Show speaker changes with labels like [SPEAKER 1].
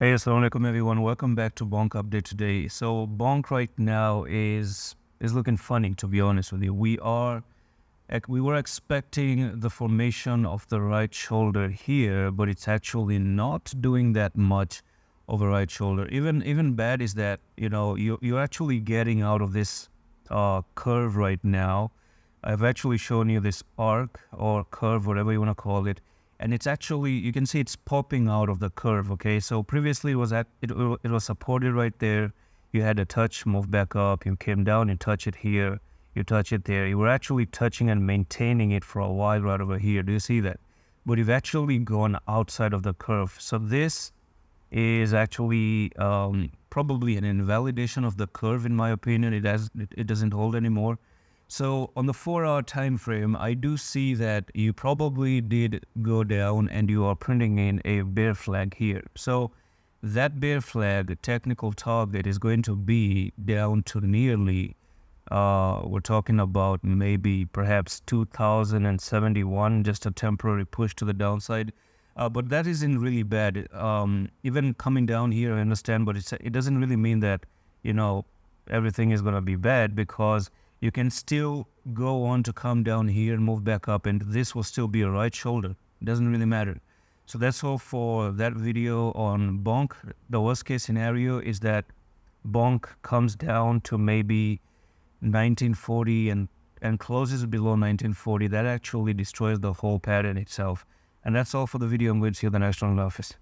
[SPEAKER 1] Hey, assalamu alaikum everyone. Welcome back to Bonk Update today. So Bonk right now is looking funny, to be honest with you. We were expecting the formation of the right shoulder here, but it's actually not doing that much of a right shoulder. Even bad is that you're actually getting out of this curve right now. I've actually shown you this arc or curve, whatever you want to call it, and it's actually, you can see it's popping out of the curve. Okay, so previously it was supported right there. You had a touch, move back up, you came down and touch it here, you touch it there. You were actually touching and maintaining it for a while right over here. Do you see that? But you've actually gone outside of the curve. So this is actually probably an invalidation of the curve, in my opinion. It doesn't hold anymore. So on the 4-hour time frame, I do see that you probably did go down and you are printing in a bear flag here. So that bear flag, the technical target, is going to be down to nearly, we're talking about maybe perhaps 2071, just a temporary push to the downside. But that isn't really bad. Even coming down here, I understand, but it doesn't really mean that, everything is going to be bad, because you can still go on to come down here and move back up, and this will still be a right shoulder. It doesn't really matter. So that's all for that video on Bonk. The worst case scenario is that Bonk comes down to maybe 1940 and closes below 1940. That actually destroys the whole pattern itself. And that's all for the video. I'm going to see you in the next one. Allah Hafiz.